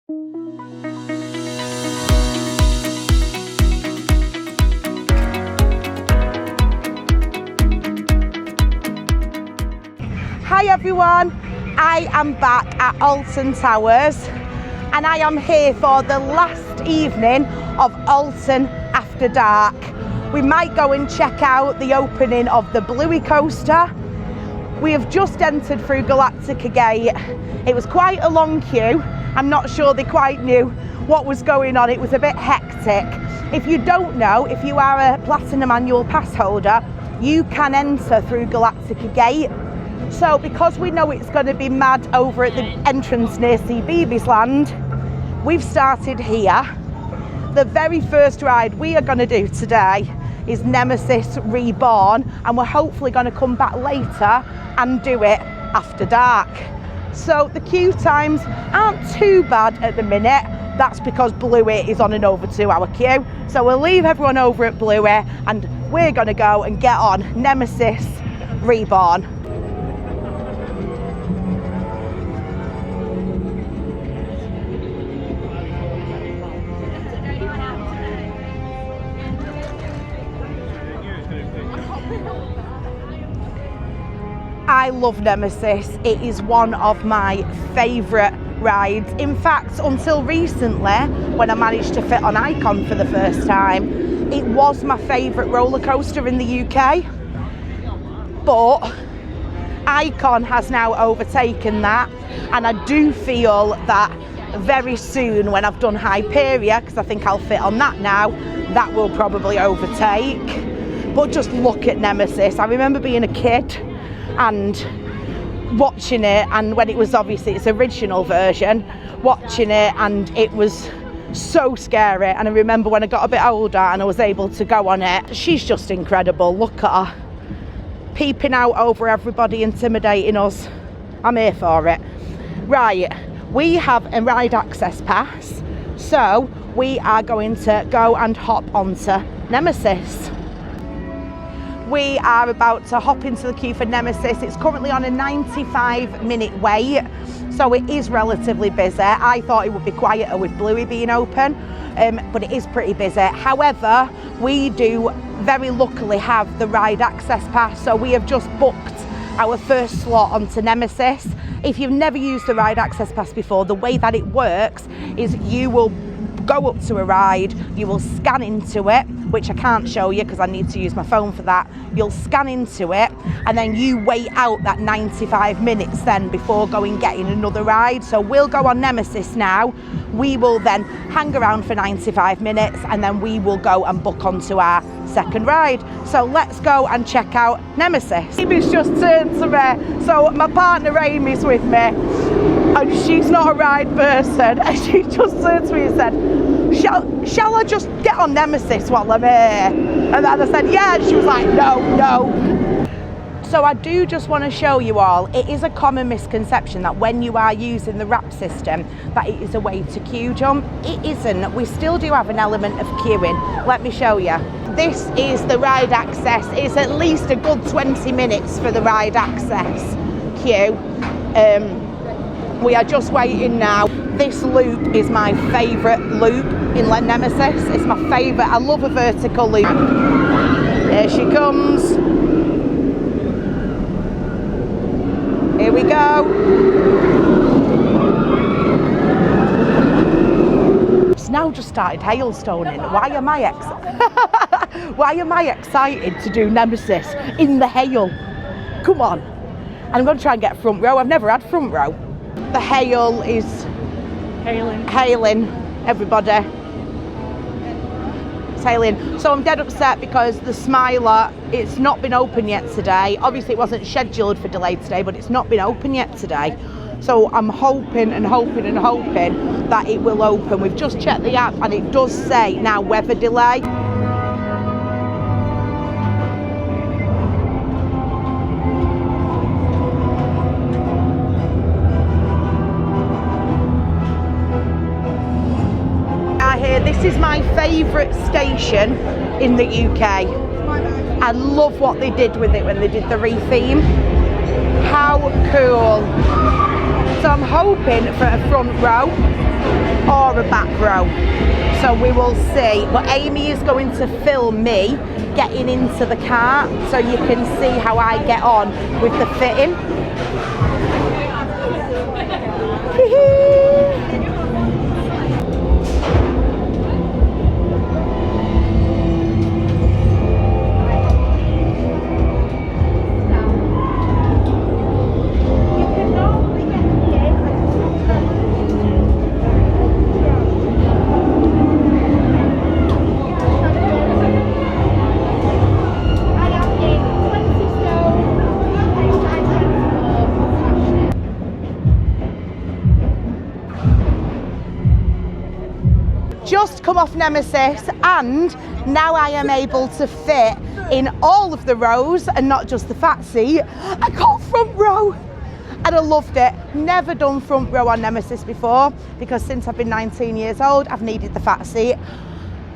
Hi everyone, I am back at Alton Towers and I am here for the last evening of Alton After Dark. We might go and check out the opening of the Bluey coaster. We have just entered through Galactica Gate. It was quite a long queue. I'm not sure they quite knew what was going on. It was a bit hectic. If you don't know, if you are a Platinum Annual Pass holder, you can enter through Galactica Gate. So because we know it's going to be mad over at the entrance near CBeebies Land, we've started here. The very first ride we are going to do today is Nemesis Reborn, and we're hopefully going to come back later and do it after dark. So the queue times aren't too bad at the minute. That's because Bluey is on an over 2-hour queue. So we'll leave everyone over at Bluey and we're going to go and get on Nemesis Reborn. I love Nemesis. It is one of my favourite rides. In fact, until recently, when I managed to fit on Icon for the first time, it was my favourite roller coaster in the UK. But Icon has now overtaken that, and I do feel that very soon when I've done Hyperia, because I think I'll fit on that now, that will probably overtake. But just look at Nemesis. I remember being a kid and watching it, and when it was obviously its original version, watching it, and it was so scary. And I remember when I got a bit older and I was able to go on it, she's just incredible. Look at her peeping out over everybody, intimidating us. I'm here for it. Right, we have a ride access pass, so we are going to go and hop onto Nemesis. We are about to hop into the queue for Nemesis. It's currently on a 95-minute wait, so it is relatively busy. I thought it would be quieter with Bluey being open, but it is pretty busy. However, we do very luckily have the ride access pass, so we have just booked our first slot onto Nemesis. If you've never used the ride access pass before, the way that it works is you will go up to a ride, you will scan into it, which I can't show you because I need to use my phone for that. You'll scan into it and then you wait out that 95 minutes then before going getting another ride. So we'll go on Nemesis now. We will then hang around for 95 minutes and then we will go and book onto our second ride. So let's go and check out Nemesis. Amy's just turned to me. So my partner Amy's with me and she's not a ride person, and she just turned to me and said, shall I just get on Nemesis while I'm here? And then I said, yeah, and she was like, no. So I do just want to show you all, it is a common misconception that when you are using the wrap system, that it is a way to queue jump. It isn't. We still do have an element of queuing. Let me show you. This is the ride access. It's at least a good 20 minutes for the ride access queue. We are just waiting now. This loop is my favourite loop in Nemesis. It's my favourite. I love a vertical loop. Here she comes. Here we go. It's now just started hailstoning. Why am I excited to do Nemesis in the hail? Come on. And I'm going to try and get front row. I've never had front row. The hail is hailing everybody. It's hailing. So I'm dead upset because the Smiler, it's not been open yet today. Obviously it wasn't scheduled for delay today, but it's not been open yet today. So I'm hoping that it will open. We've just checked the app and it does say now weather delay. This is my favourite station in the UK. I love what they did with it when they did the retheme. How cool. So I'm hoping for a front row. a back row, so we will see. But Amy is going to film me getting into the car so you can see how I get on with the fitting. Just come off Nemesis, and now I am able to fit in all of the rows and not just the fat seat. I got front row and I loved it. Never done front row on Nemesis before, because since I've been 19 years old I've needed the fat seat.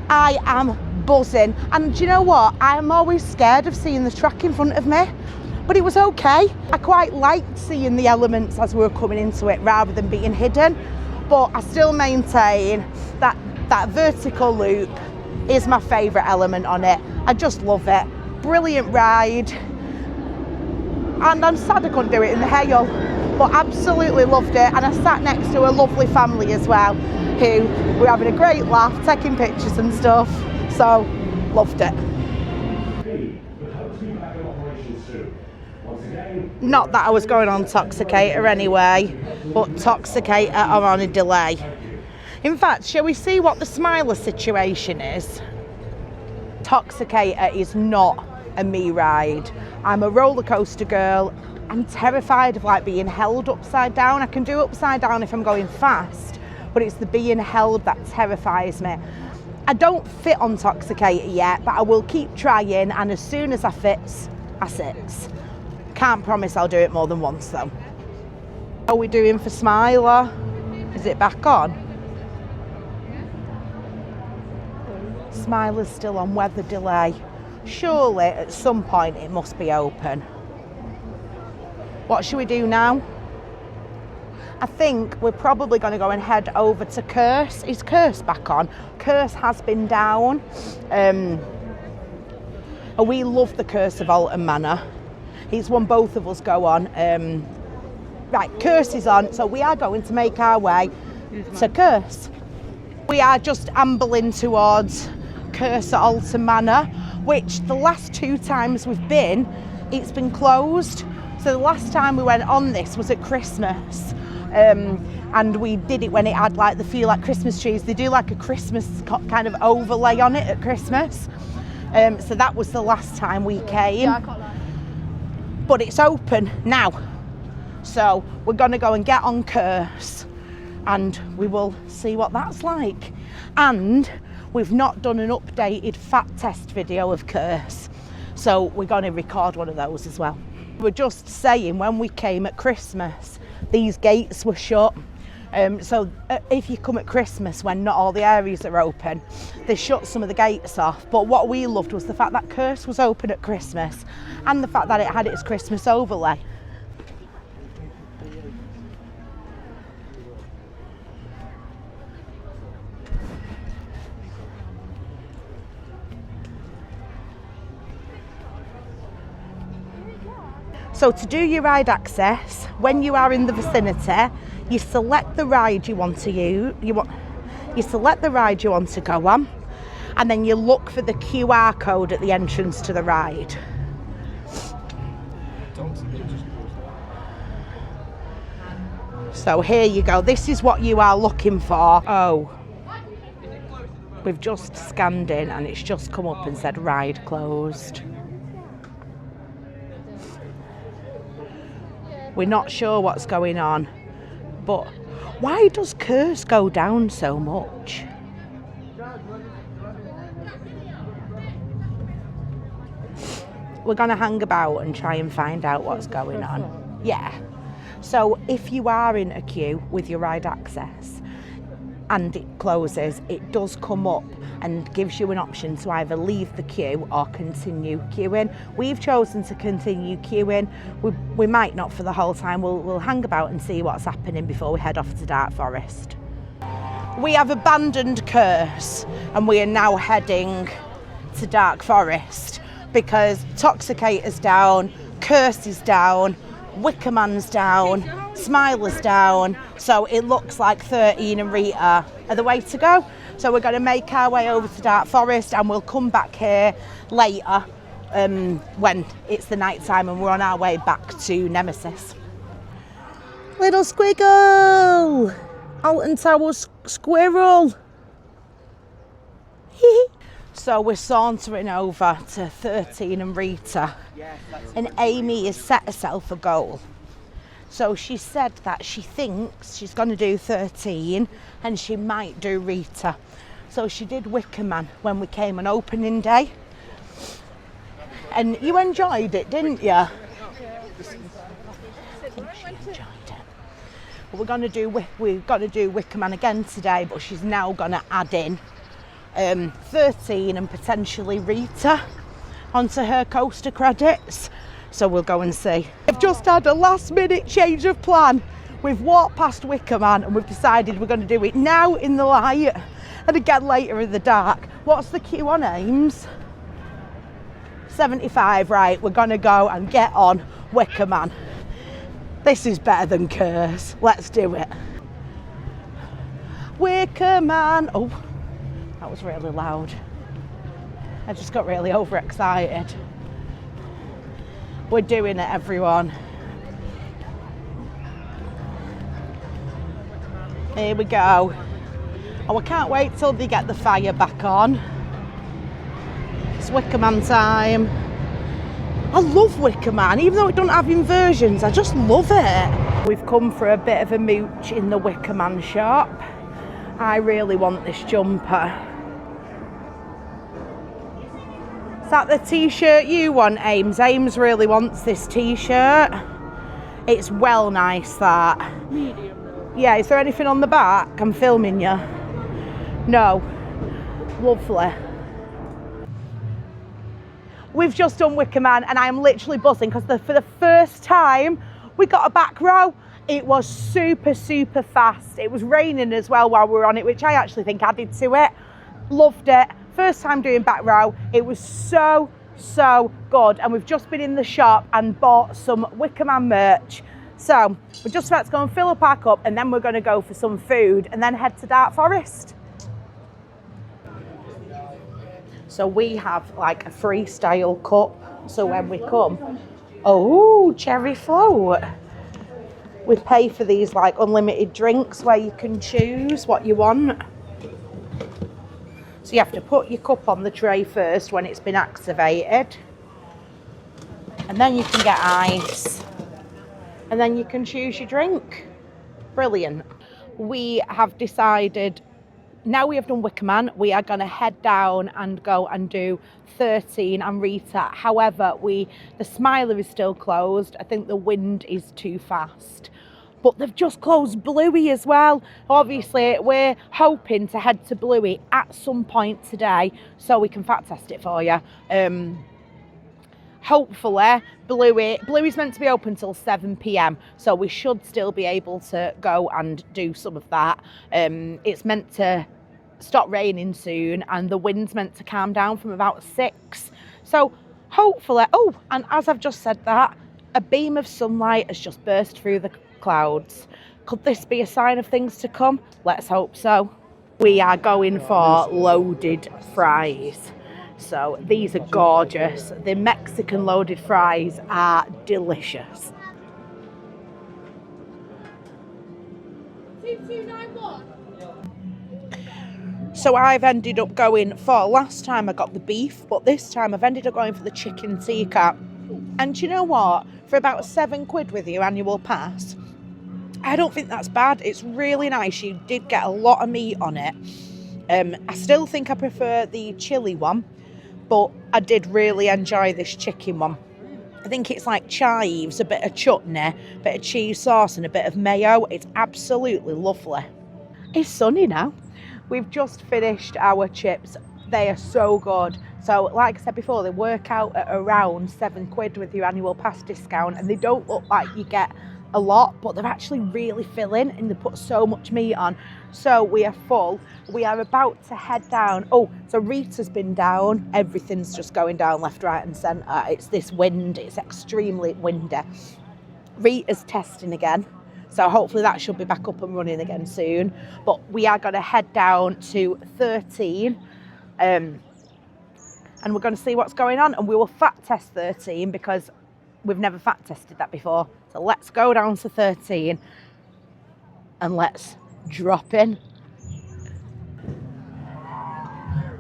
I am buzzing, and do you know what, I'm always scared of seeing the track in front of me, but it was okay. I quite liked seeing the elements as we were coming into it rather than being hidden, but I still maintain that that vertical loop is my favourite element on it. I just love it. Brilliant ride. And I'm sad I couldn't do it in the hail, but absolutely loved it. And I sat next to a lovely family as well, who were having a great laugh, taking pictures and stuff. So, loved it. Not that I was going on Toxicator anyway, but Toxicator are on a delay. In fact, shall we see what the Smiler situation is? Toxicator is not a me ride. I'm a roller coaster girl. I'm terrified of like being held upside down. I can do upside down if I'm going fast, but it's the being held that terrifies me. I don't fit on Toxicator yet, but I will keep trying, and as soon as I fits, I sits. Can't promise I'll do it more than once though. How are we doing for Smiler? Is it back on? Smiler's still on weather delay. Surely at some point it must be open. What should we do now? I think we're probably going to go and head over to Curse. Is Curse back on? Curse has been down. We love the Curse of Alton Manor. It's one both of us go on. Right, Curse is on, so we are going to make our way to Curse. We are just ambling towards Curse at Alton Manor, which the last 2 times we've been, it's been closed. So the last time we went on this was at Christmas, and we did it when it had like the feel like Christmas trees. They do like a Christmas kind of overlay on it at Christmas. So that was the last time we came. Yeah, I can't lie. But it's open now. So we're gonna go and get on Curse, and we will see what that's like. And we've not done an updated fat test video of Curse, so we're going to record one of those as well. We're just saying, when we came at Christmas, these gates were shut. So if you come at Christmas when not all the areas are open, they shut some of the gates off. But what we loved was the fact that Curse was open at Christmas, and the fact that it had its Christmas overlay. So to do your ride access, when you are in the vicinity, you select the ride you want to use. You select the ride you want to go on, and then you look for the QR code at the entrance to the ride. So here you go. This is what you are looking for. Oh, we've just scanned in and it's just come up and said ride closed. We're not sure what's going on, but why does Curse go down so much? We're going to hang about and try and find out what's going on. Yeah. So if you are in a queue with your ride access and it closes, it does come up and gives you an option to either leave the queue or continue queuing. We've chosen to continue queuing. We might not for the whole time. We'll hang about and see what's happening before we head off to Dark Forest. We have abandoned Curse and we are now heading to Dark Forest because Toxicator's down, Curse is down, Wicker Man's down, Smiler's down, so it looks like 13 and Rita are the way to go. So we're going to make our way over to Dark Forest and we'll come back here later when it's the night time and we're on our way back to Nemesis. Little squiggle! Alton Towers squirrel! So we're sauntering over to 13 and Rita, and Amy has set herself a goal. So she said that she thinks she's going to do 13 and she might do Rita. So she did Wicker Man when we came on opening day. And you enjoyed it, didn't you? I think she enjoyed it. But we've got to do Wicker Man again today, but she's now going to add in 13 and potentially Rita onto her coaster credits. So we'll go and see. I've just had a last minute change of plan. We've walked past Wicker Man and we've decided we're going to do it now in the light and again later in the dark. What's the queue on, Ames? 75, right, we're going to go and get on Wicker Man. This is better than Curse. Let's do it. Wicker Man. Oh, that was really loud. I just got really overexcited. We're doing it, everyone. Here we go. Oh, I can't wait till they get the fire back on. It's Wicker Man time. I love Wicker Man, even though it don't have inversions, I just love it. We've come for a bit of a mooch in the Wicker Man shop. I really want this jumper. Is that the t-shirt you want, Ames? Ames really wants this t-shirt. It's well nice, that. Medium. Yeah, is there anything on the back? I'm filming you. No. Lovely. We've just done Wicker Man and I'm literally buzzing because for the first time we got a back row. It was super, super fast. It was raining as well while we were on it, which I actually think added to it. Loved it. First time doing back row. It was so, so good. And we've just been in the shop and bought some Wicker Man merch. So we're just about to go and fill up our cup and then we're going to go for some food and then head to Dark Forest. So we have like a freestyle cup. So when we come, oh, cherry float. We pay for these like unlimited drinks where you can choose what you want. So you have to put your cup on the tray first when it's been activated. And then you can get ice. And then you can choose your drink. Brilliant. We have decided, now we have done Wicker Man, we are going to head down and go and do 13 and Rita. However, the Smiler is still closed. I think the wind is too fast. But they've just closed Bluey as well. Obviously, we're hoping to head to Bluey at some point today so we can fat test it for you. Hopefully, Bluey's meant to be open till 7 p.m, so we should still be able to go and do some of that. It's meant to stop raining soon and the wind's meant to calm down from about 6. So hopefully, oh, and as I've just said that, a beam of sunlight has just burst through the clouds. Could this be a sign of things to come? Let's hope so. We are going for loaded fries. So these are gorgeous. The Mexican loaded fries are delicious. 2291. So I've ended up going for, last time I got the beef, but this time I've ended up going for the chicken tikka. And do you know what? For about £7 with your annual pass, I don't think that's bad. It's really nice. You did get a lot of meat on it. I still think I prefer the chili one, but I did really enjoy this chicken one. I think it's like chives, a bit of chutney, a bit of cheese sauce and a bit of mayo. It's absolutely lovely. It's sunny now. We've just finished our chips. They are so good. So like I said before, they work out at around £7 with your annual pass discount and they don't look like you get a lot, but they're actually really filling and they put so much meat on. So we are full. We are about to head down. Oh, so Rita's been down. Everything's just going down left, right and centre. It's this wind. It's extremely windy. Rita's testing again. So hopefully that should be back up and running again soon. But we are going to head down to 13. And we're going to see what's going on. And we will fat test 13 because we've never fat tested that before. So let's go down to 13 and let's drop in.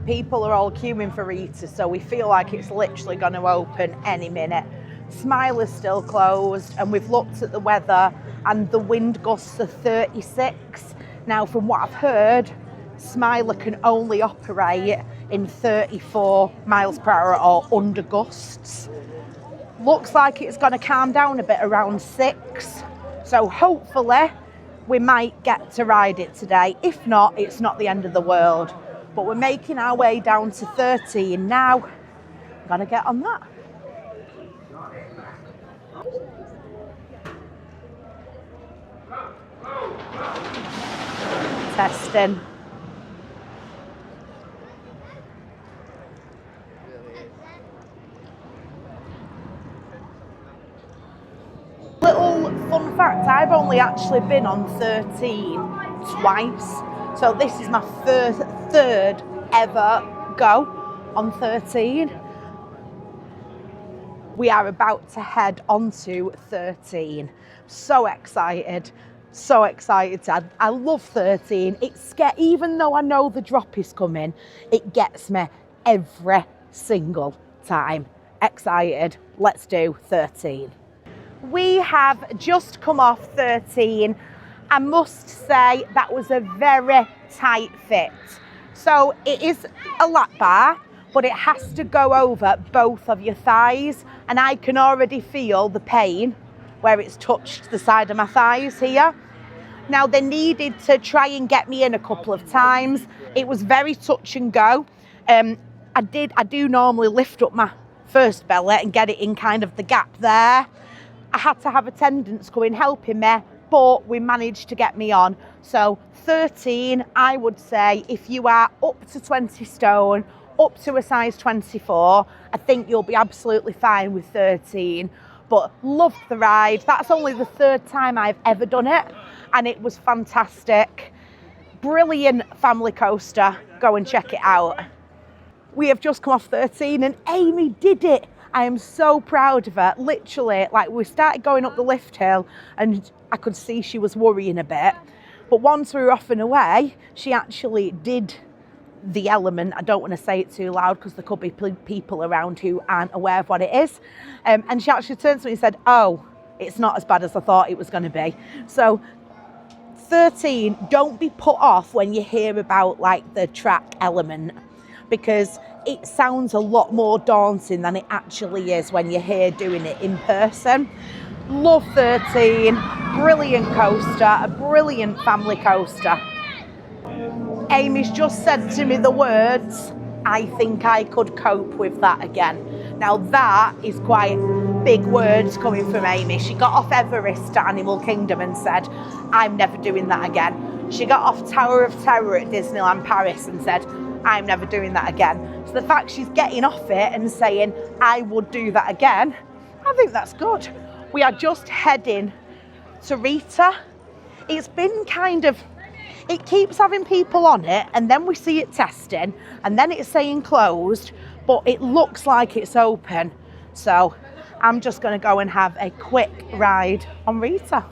People are all queuing for Rita, so we feel like it's literally going to open any minute. Smile is still closed, and we've looked at the weather and the wind gusts are 36. Now, from what I've heard, Smiler can only operate in 34 miles per hour or under gusts. Looks like it's going to calm down a bit around 6. So hopefully we might get to ride it today. If not, it's not the end of the world. But we're making our way down to 13 now. I'm going to get on that. Testing. Little fun fact, I've only actually been on 13 twice. So this is my third ever go on 13. We are about to head on to 13. So excited. So excited. I love 13. Even though I know the drop is coming, it gets me every single time. Excited. Let's do 13. We have just come off 13. I must say that was a very tight fit. So it is a lap bar, but it has to go over both of your thighs. And I can already feel the pain where it's touched the side of my thighs here. Now, they needed to try and get me in a couple of times. It was very touch and go. I do normally lift up my first belly and get it in kind of the gap there. I had to have attendants go in helping me, but we managed to get me on. So 13, I would say if you are up to 20 stone, up to a size 24, I think you'll be absolutely fine with 13. But loved the ride. That's only the third time I've ever done it, and it was fantastic. Brilliant family coaster. Go and check it out. We have just come off 13 and Amy did it. I am so proud of her. Literally, like, we started going up the lift hill and I could see she was worrying a bit. But once we were off and away, she actually did the element. I don't want to say it too loud because there could be people around who aren't aware of what it is. And she actually turned to me and said, "Oh, it's not as bad as I thought it was going to be." So 13, don't be put off when you hear about like the track element, because it sounds a lot more daunting than it actually is when you're here doing it in person. Love 13, brilliant coaster, a brilliant family coaster. Amy's just said to me the words, "I think I could cope with that again." Now that is quite big words coming from Amy. She got off Everest at Animal Kingdom and said, "I'm never doing that again." She got off Tower of Terror at Disneyland Paris and said, "I'm never doing that again." So the fact she's getting off it and saying, "I would do that again," I think that's good. We are just heading to Rita. It's been kind of, it keeps having people on it and then we see it testing and then it's saying closed, but it looks like it's open. So I'm just going to go and have a quick ride on Rita.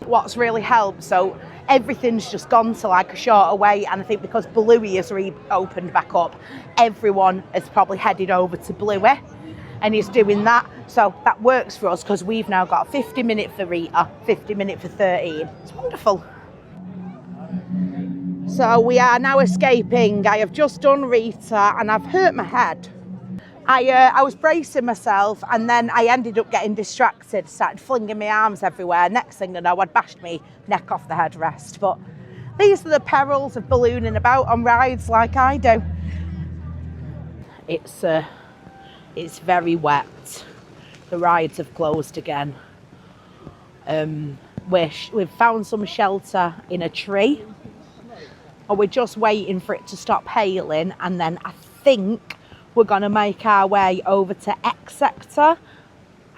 What's really helped, so everything's just gone to like a shorter wait, and I think because Bluey has reopened back up, everyone has probably headed over to Bluey and is doing that. So that works for us because we've now got 50 minutes for Rita, 50 minutes for 13. It's wonderful. So we are now escaping. I have just done Rita and I've hurt my head. I was bracing myself and then I ended up getting distracted, started flinging my arms everywhere. Next thing I know, I'd bashed my neck off the headrest. But these are the perils of ballooning about on rides like I do. It's very wet. The rides have closed again. We've found some shelter in a tree, and we're just waiting for it to stop hailing, and then I think we're going to make our way over to X Sector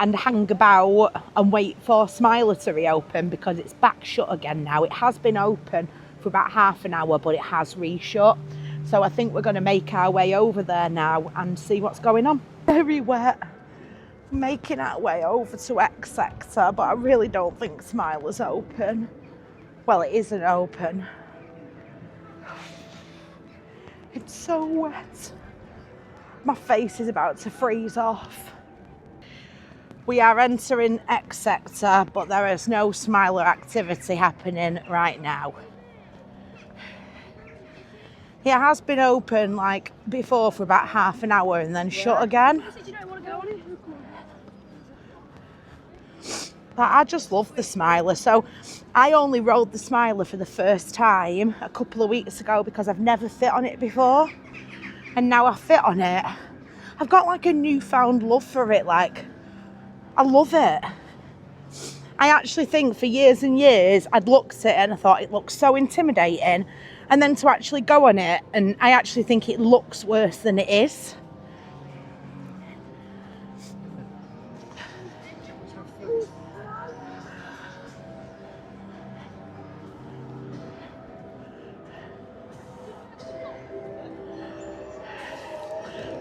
and hang about and wait for Smiler to reopen, because it's back shut again now. It has been open for about half an hour, but it has reshut. So I think we're going to make our way over there now and see what's going on. Very wet. Making our way over to X Sector, but I really don't think Smiler's open. Well, it isn't open. It's so wet. My face is about to freeze off. We are entering X Sector, but there is no Smiler activity happening right now. It has been open like before for about half an hour and then shut again. But I just love the Smiler. So I only rode the Smiler for the first time a couple of weeks ago because I've never fit on it before. And now I fit on it. I've got like a newfound love for it. Like, I love it. I actually think for years and years I'd looked at it and I thought it looks so intimidating. And then to actually go on it, and I actually think it looks worse than it is.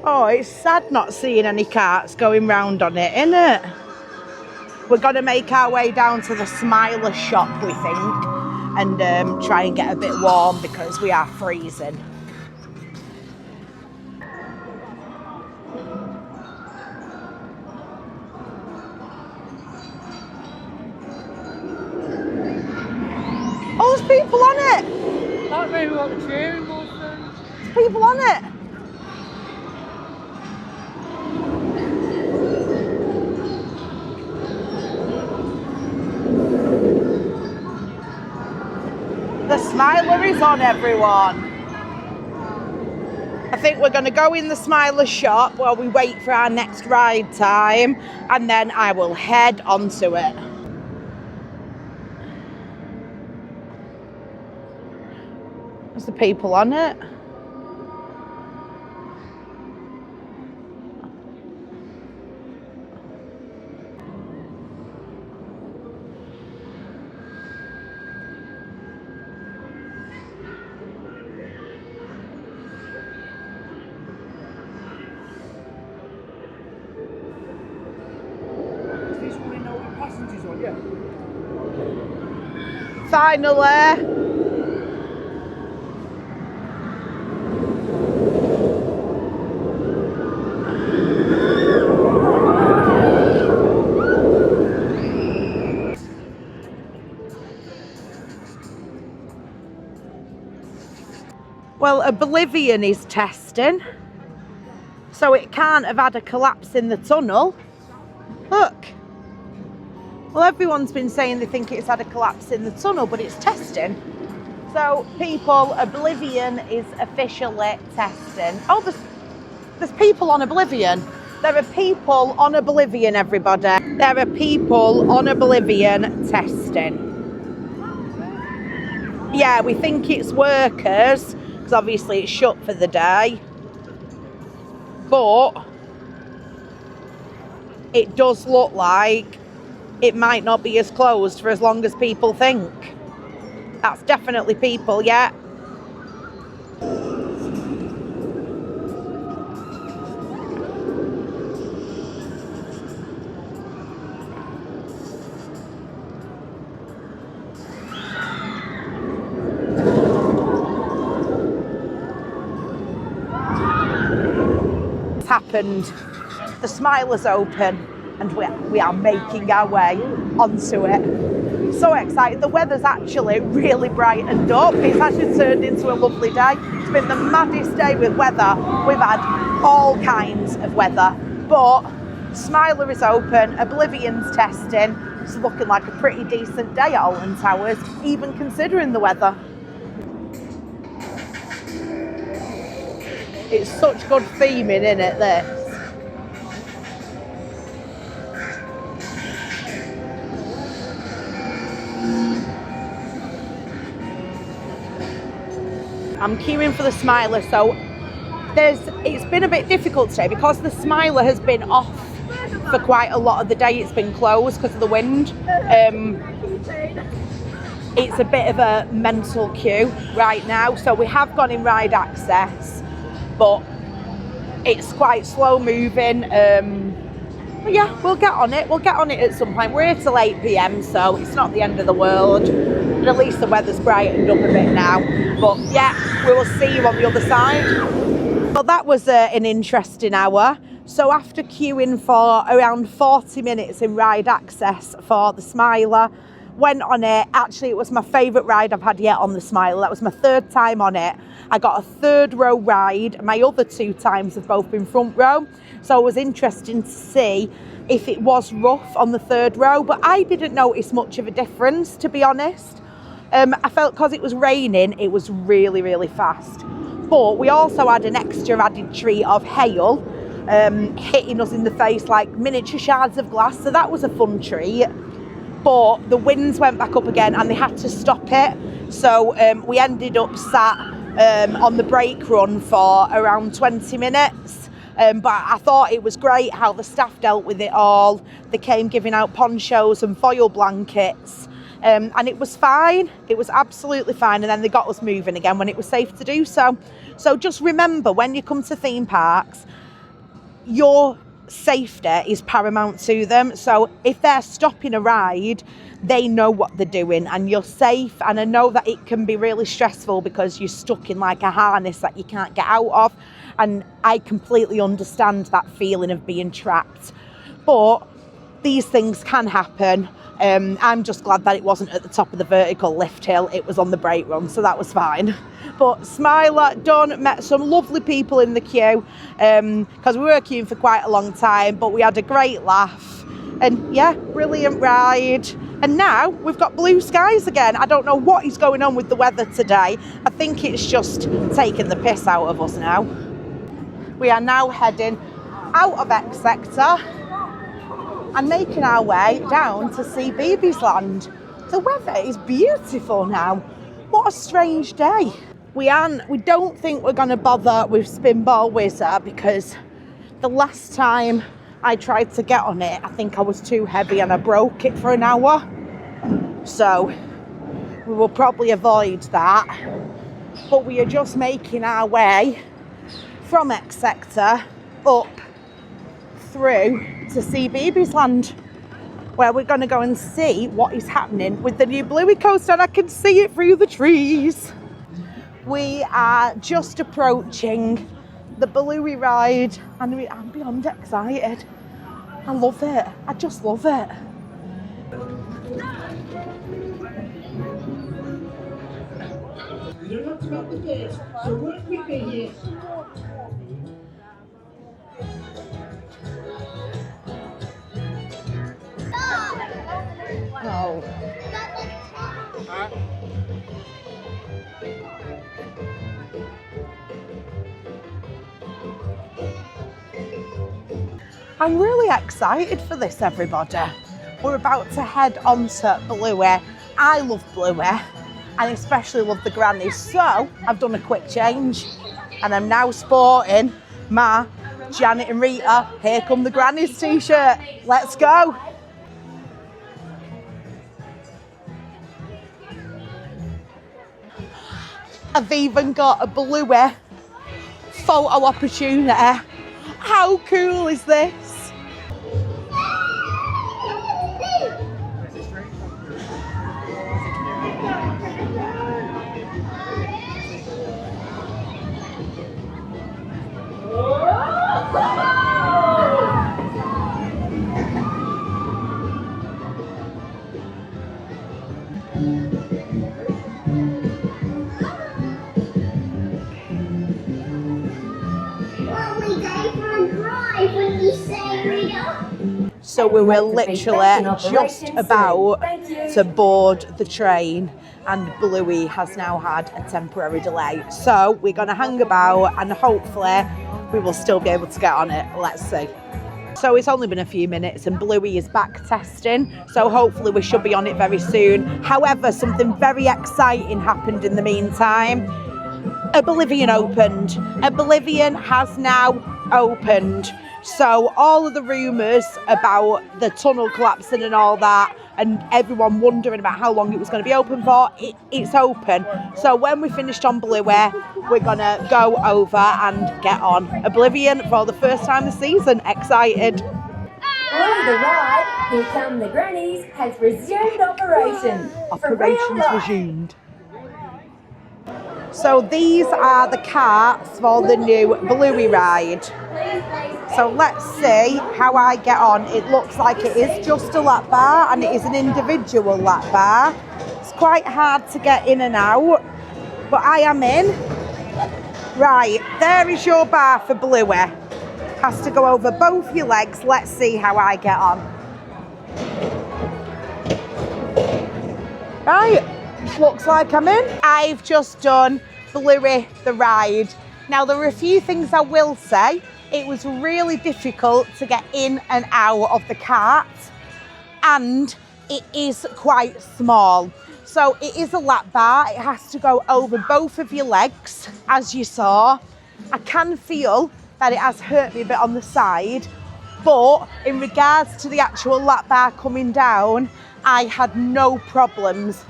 Oh, it's sad not seeing any carts going round on it, isn't it? We're going to make our way down to the Smiler shop, we think, and try and get a bit warm because we are freezing. Oh, there's people on it! That's maybe what the cheering was then. There's people on it! The Smiler is on, everyone. I think we're going to go in the Smiler shop while we wait for our next ride time, and then I will head onto it. There's the people on it. Finally. Well, Oblivion is testing, so it can't have had a collapse in the tunnel. Look. Well, everyone's been saying they think it's had a collapse in the tunnel, but it's testing. So, people, Oblivion is officially testing. Oh, there's people on Oblivion. There are people on Oblivion, everybody. There are people on Oblivion testing. Yeah, we think it's workers, because obviously it's shut for the day. But it does look like it might not be as closed for as long as people think. That's definitely people, yeah. It's happened. The Smiler's open. And we are making our way onto it. So excited. The weather's actually really brightened up. It's actually turned into a lovely day. It's been the maddest day with weather. We've had all kinds of weather. But Smiler is open. Oblivion's testing. It's looking like a pretty decent day at Alton Towers, even considering the weather. It's such good theming, isn't it, this? I'm queuing for the Smiler. So it's been a bit difficult today because the Smiler has been off for quite a lot of the day. It's been closed because of the wind. It's a bit of a mental queue right now. So we have gone in ride access, but it's quite slow moving. But yeah, we'll get on it. We'll get on it at some point. We're here till 8 p.m, so it's not the end of the world. And at least the weather's brightened up a bit now. But yeah, we will see you on the other side. Well, that was an interesting hour. So after queuing for around 40 minutes in ride access for the Smiler, went on it. Actually, it was my favourite ride I've had yet on the Smiler. That was my 3rd time on it. I got a 3rd row ride. My other 2 times have both been front row. So it was interesting to see if it was rough on the 3rd row, but I didn't notice much of a difference, to be honest. I felt because it was raining, it was really, really fast. But we also had an extra added treat of hail hitting us in the face like miniature shards of glass. So that was a fun treat. But the winds went back up again and they had to stop it. So we ended up sat on the brake run for around 20 minutes. But I thought it was great how the staff dealt with it all. They came giving out ponchos and foil blankets. And it was fine. It was absolutely fine. And then they got us moving again when it was safe to do so. So just remember, when you come to theme parks, your safety is paramount to them. So if they're stopping a ride, they know what they're doing and you're safe. And I know that it can be really stressful because you're stuck in like a harness that you can't get out of. And I completely understand that feeling of being trapped. But these things can happen. I'm just glad that it wasn't at the top of the vertical lift hill. It was on the brake run, so that was fine. But Smiler done, met some lovely people in the queue because we were queuing for quite a long time, but we had a great laugh. And yeah, brilliant ride. And now we've got blue skies again. I don't know what is going on with the weather today. I think it's just taking the piss out of us now. We are now heading out of X Sector and making our way down to see Baby's Land. The weather is beautiful now. What a strange day. We don't think we're gonna bother with Spinball Wizard because the last time I tried to get on it, I think I was too heavy and I broke it for an hour. So we will probably avoid that. But we are just making our way from X Sector up through to see Baby's Land, where we're going to go and see what is happening with the new Bluey coaster, and I can see it through the trees. We are just approaching the Bluey ride and I'm beyond excited. I love it. I just love it. You don't have to make the gates, so work with me here. Oh. I'm really excited for this, everybody. We're about to head on to Bluey. I love Bluey, and especially love the grannies. So I've done a quick change, and I'm now sporting my Janet and Rita, Here Come the Grannies t-shirt. Let's go. I've even got a Bluey photo opportunity. How cool is this? So we were literally just about to board the train and Bluey has now had a temporary delay. So we're going to hang about and hopefully we will still be able to get on it. Let's see. So it's only been a few minutes and Bluey is back testing. So hopefully we should be on it very soon. However, something very exciting happened in the meantime. Oblivion opened. Oblivion has now opened. So all of the rumours about the tunnel collapsing and all that, and everyone wondering about how long it was going to be open for, it's open. So when we finished on Bluey, we're going to go over and get on Oblivion for the first time this season. Excited. On the ride, Here Come the Grannies has resumed operation. Operations resumed. So these are the carts for the new Bluey ride. So let's see how I get on. It looks like it is just a lap bar and it is an individual lap bar. It's quite hard to get in and out, but I am in. Right, there is your bar for Bluey. Has to go over both your legs. Let's see how I get on. Right. Looks like I'm in. I've just done Bluey the ride. Now there are a few things I will say. It was really difficult to get in and out of the cart, and it is quite small. So it is a lap bar. It has to go over both of your legs, as you saw. I can feel that it has hurt me a bit on the side, but in regards to the actual lap bar coming down, I had no problems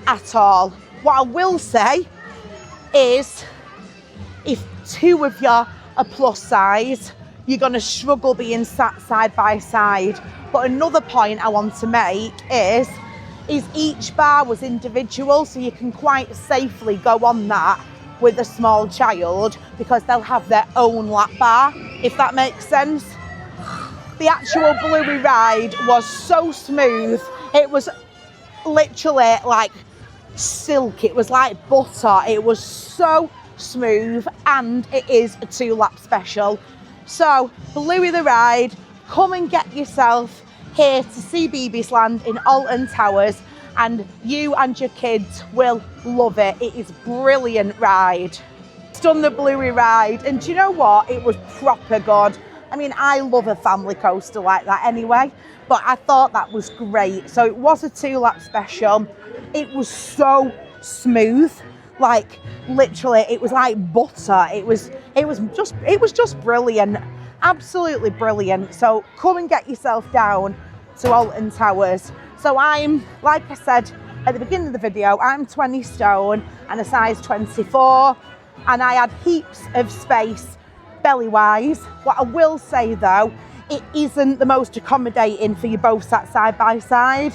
at all. What I will say is, if two of you are plus size, you're going to struggle being sat side by side. But another point I want to make is each bar was individual, so you can quite safely go on that with a small child because they'll have their own lap bar, if that makes sense. The actual Bluey ride was so smooth. It was literally like silk. It was like butter. It was so smooth, and it is a 2-lap special. So Bluey the ride, come and get yourself here to see Beebe's Land in Alton Towers, and you and your kids will love it. It is a brilliant ride. It's done the Bluey ride, and do you know what? It was proper good. I mean, I love a family coaster like that anyway, but I thought that was great. So it was a 2-lap special. It was so smooth, like literally it was like butter. It was just brilliant, absolutely brilliant. So come and get yourself down to Alton Towers. So I'm, like I said at the beginning of the video, I'm 20 stone and a size 24, and I had heaps of space belly wise. What I will say though, it isn't the most accommodating for you both sat side by side.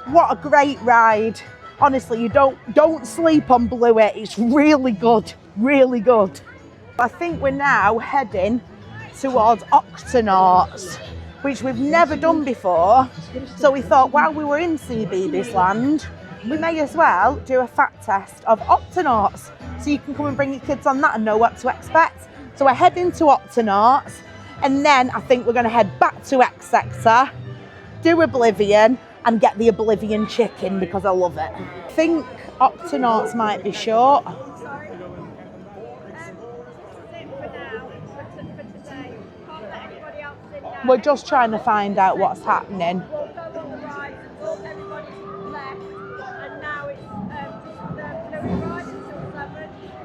What a great ride. Honestly, you don't sleep on Bluey. It's really good, really good. I think we're now heading towards Octonauts, which we've never done before. So we thought while we were in Beebe's Land, we may as well do a fat test of Octonauts, so you can come and bring your kids on that and know what to expect. So we're heading to Octonauts, and then I think we're going to head back to X Sector, do Oblivion, and get the Oblivion chicken because I love it. I think Octonauts might be short. We're just trying to find out what's happening.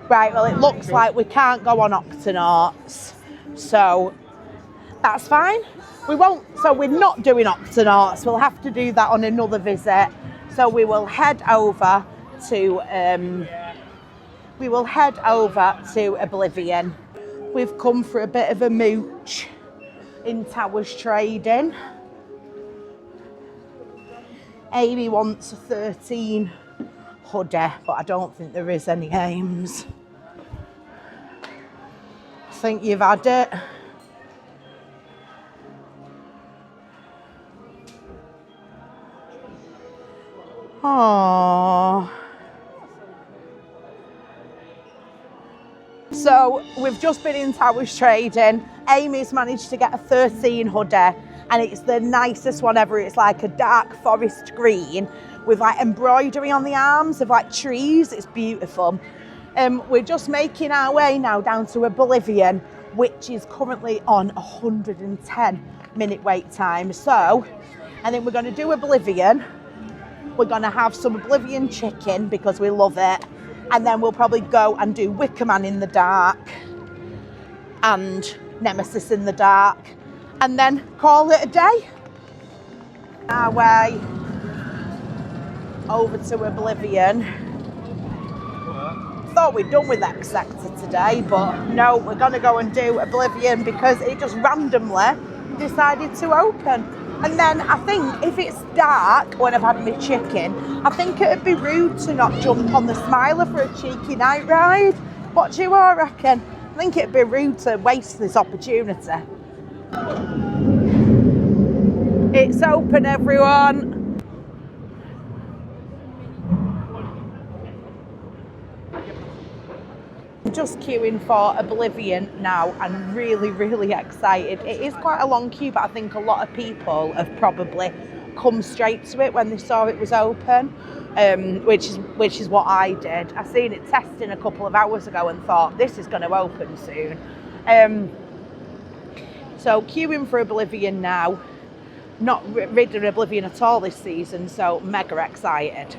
Right, well, it looks like we can't go on Octonauts, so that's fine. We won't, so we're not doing Octonauts. We'll have to do that on another visit. So we will head over to Oblivion. We've come for a bit of a mooch in Towers Trading. Amy wants a 13 hoodie, but I don't think there is any Ames. I think you've had it. Oh. So we've just been in Towers Trading. Amy's managed to get a 13 hoodie, and it's the nicest one ever. It's like a dark forest green with like embroidery on the arms of like trees. It's beautiful. We're just making our way now down to Oblivion, which is currently on 110-minute wait time. So, and then we're going to do Oblivion. We're going to have some Oblivion chicken because we love it. And then we'll probably go and do Wicker Man in the dark and Nemesis in the dark, and then call it a day. Our way over to Oblivion. Thought we'd done with X Sector today, but no, we're gonna go and do Oblivion because it just randomly decided to open. And then I think if it's dark when I've had my chicken, I think it'd be rude to not jump on the Smiler for a cheeky night ride. What do you all reckon? I think it'd be rude to waste this opportunity. It's open, everyone. Just queuing for Oblivion now and really excited. It is quite a long queue, but I think a lot of people have probably come straight to it when they saw it was open, which is what I did. I seen it testing a couple of hours ago and thought this is going to open soon. So queuing for Oblivion now. Not ridden Oblivion at all this season, so mega excited.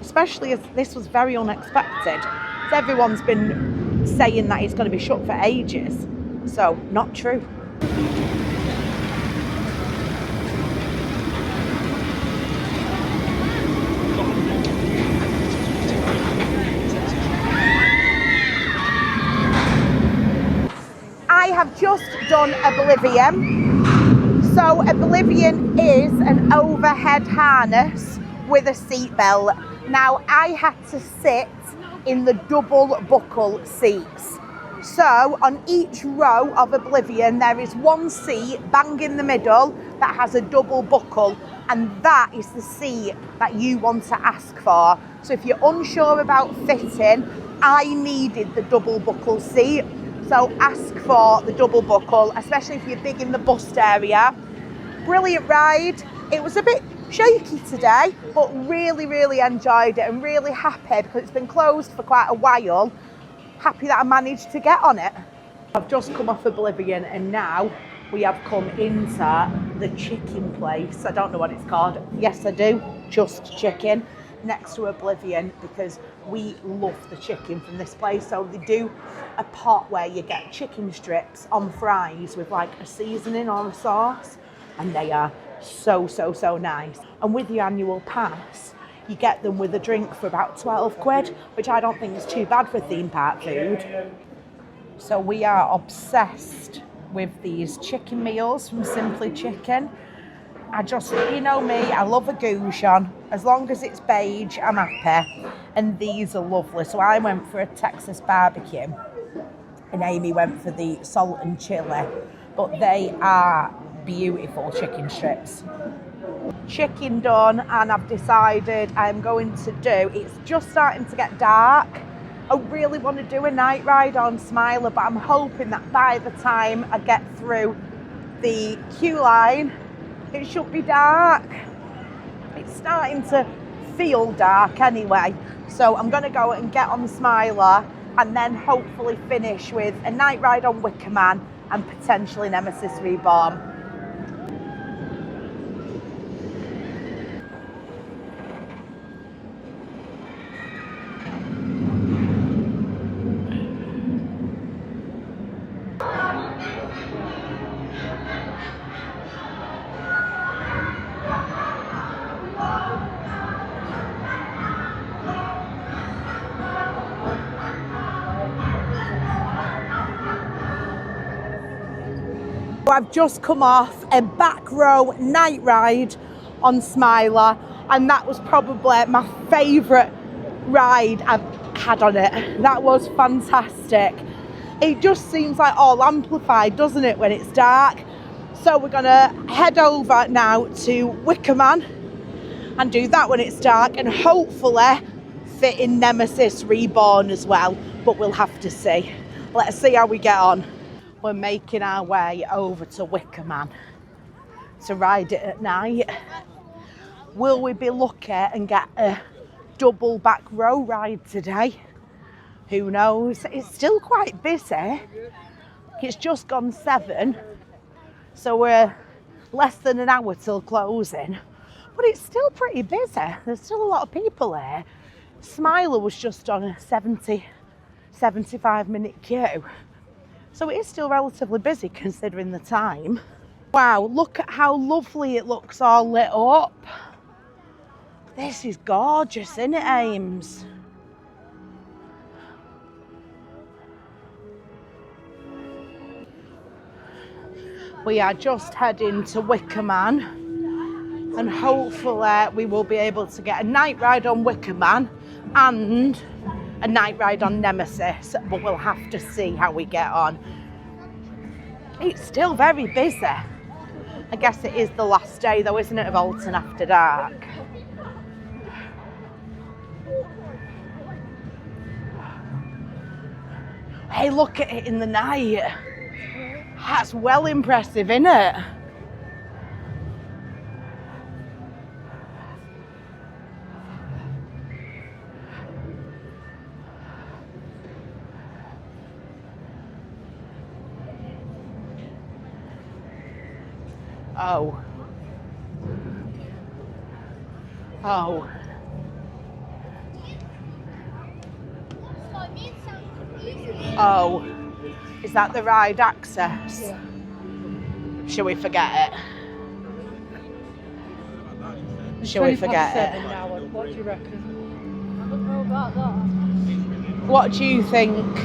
Especially as this was very unexpected. So everyone's been saying that it's going to be shut for ages, so not true. I have just done Oblivion. So Oblivion is an overhead harness with a seatbelt. Now I had to sit in the double buckle seats. So on each row of Oblivion there is one seat bang in the middle that has a double buckle, and that is the seat that you want to ask for. So if you're unsure about fitting, I needed the double buckle seat, so ask for the double buckle, especially if you're big in the bust area. Brilliant ride. It was a bit shaky today, but really enjoyed it and really happy because it's been closed for quite a while. Happy that I managed to get on it. I've just come off Oblivion and now we have come into the chicken place. I don't know what it's called. Yes, I do. Just Chicken next to Oblivion because we love the chicken from this place. So they do a pot where you get chicken strips on fries with like a seasoning or a sauce, and they are so nice. And with your annual pass you get them with a drink for about 12 quid, which I don't think is too bad for theme park food. So we are obsessed with these chicken meals from Simply Chicken. I just, you know me, I love a goujon. As long as it's beige, I'm happy. And these are lovely. So I went for a Texas barbecue and Amy went for the salt and chili, but they are beautiful chicken strips. Chicken done, and I've decided I'm going to do, it's just starting to get dark. I really want to do a night ride on Smiler, but I'm hoping that by the time I get through the queue line, it should be dark. It's starting to feel dark anyway. So I'm going to go and get on Smiler and then hopefully finish with a night ride on Wicker Man and potentially Nemesis Reborn. I've just come off a back row night ride on Smiler, and that was probably my favourite ride I've had on it. That was fantastic. It just seems like all amplified, doesn't it, when it's dark? So we're gonna head over now to Wicker Man and do that when it's dark, and hopefully fit in Nemesis Reborn as well, but we'll have to see. Let's see how we get on. We're making our way over to Wicker Man to ride it at night. Will we be lucky and get a double back row ride today? Who knows? It's still quite busy. It's just gone 7, so we're less than an hour till closing, but it's still pretty busy. There's still a lot of people here. Smiler was just on a 75-minute queue. So it is still relatively busy considering the time. Wow, look at how lovely it looks all lit up. This is gorgeous, isn't it, Ames? We are just heading to Wicker Man, and hopefully we will be able to get a night ride on Wicker Man and a night ride on Nemesis, but we'll have to see how we get on. It's still very busy. I guess it is the last day though, isn't it, of Alton After Dark? Hey, look at it in the night. That's well impressive, isn't it? Oh. Oh. Oh. Is that the ride access? Yeah. Shall we forget it? Shall we forget it? Now, what do you reckon? I don't know about that. What do you think?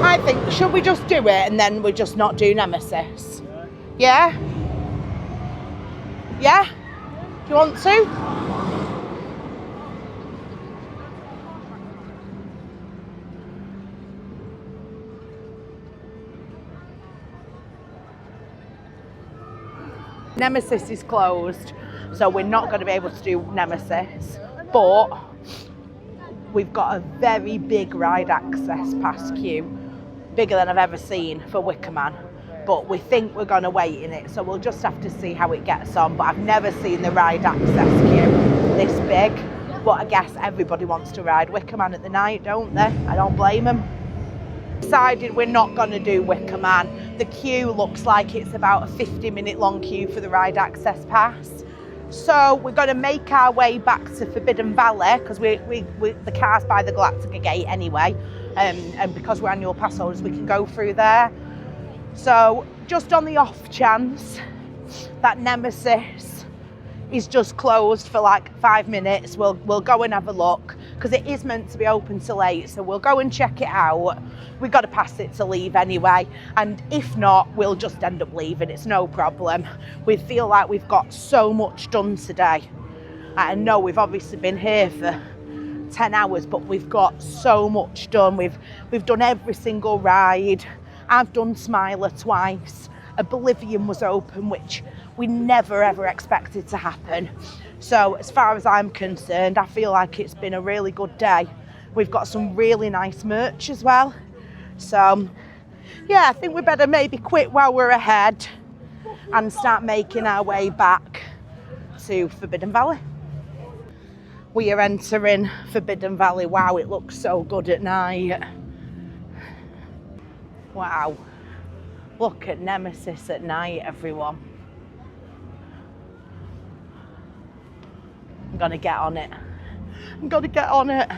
I think, should we just do it and then we just not do Nemesis? Yeah? Yeah? Do you want to? Nemesis is closed, so we're not going to be able to do Nemesis, but we've got a very big ride access pass queue, bigger than I've ever seen for Wicker Man, but we think we're going to wait in it, so we'll just have to see how it gets on. But I've never seen the ride access queue this big, but I guess everybody wants to ride Wicker Man at the night, don't they? I don't blame them. Decided we're not going to do Wicker Man. The queue looks like it's about a 50-minute long queue for the ride access pass. So we're going to make our way back to Forbidden Valley because the car's by the Galactica gate anyway, and because we're annual pass holders we can go through there. So just on the off chance that Nemesis is just closed for like 5 minutes, we'll go and have a look because it is meant to be open till 8, so we'll go and check it out. We've got to pass it to leave anyway, and if not, we'll just end up leaving. It's no problem. We feel like we've got so much done today. I know we've obviously been here for 10 hours, but we've got so much done. We've done every single ride. I've done Smiler twice. Oblivion was open, which we never ever expected to happen. So as far as I'm concerned, I feel like it's been a really good day. We've got some really nice merch as well. So yeah, I think we better maybe quit while we're ahead and start making our way back to Forbidden Valley. We are entering Forbidden Valley. Wow, it looks so good at night. Wow, look at Nemesis at night, everyone. I'm gonna get on it. I'm gonna get on it.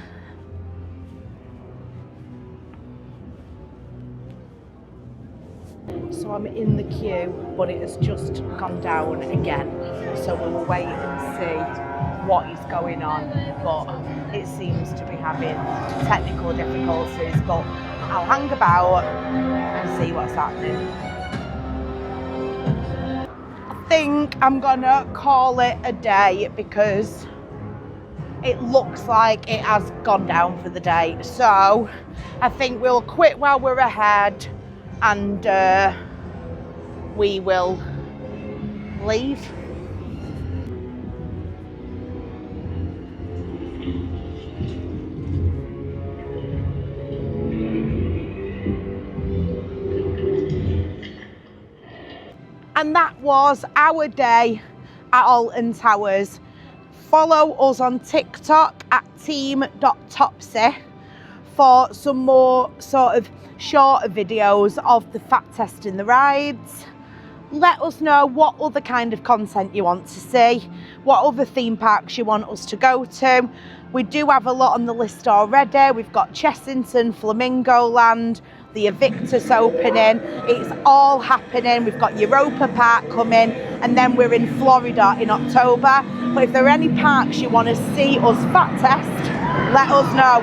So I'm in the queue, but it has just gone down again. So we'll wait and see what is going on. But it seems to be having technical difficulties. But I'll hang about and see what's happening. I think I'm gonna call it a day because it looks like it has gone down for the day. So I think we'll quit while we're ahead and we will leave. And that was our day at Alton Towers. Follow us on TikTok at team.topsy for some more sort of shorter videos of the fat testing the rides. Let us know what other kind of content you want to see, what other theme parks you want us to go to. We do have a lot on the list already. We've got Chessington, Flamingo Land, the Evictus opening. It's all happening. We've got Europa Park coming, and then we're in Florida in October. But if there are any parks you want to see us fat test, let us know.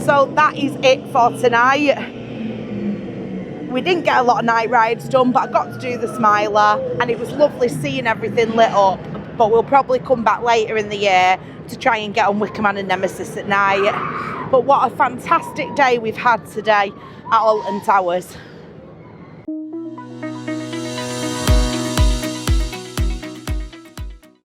So that is it for tonight. We didn't get a lot of night rides done, but I got to do the Smiler, and it was lovely seeing everything lit up. But we'll probably come back later in the year to try and get on Wicker Man and Nemesis at night. But what a fantastic day we've had today at Alton Towers.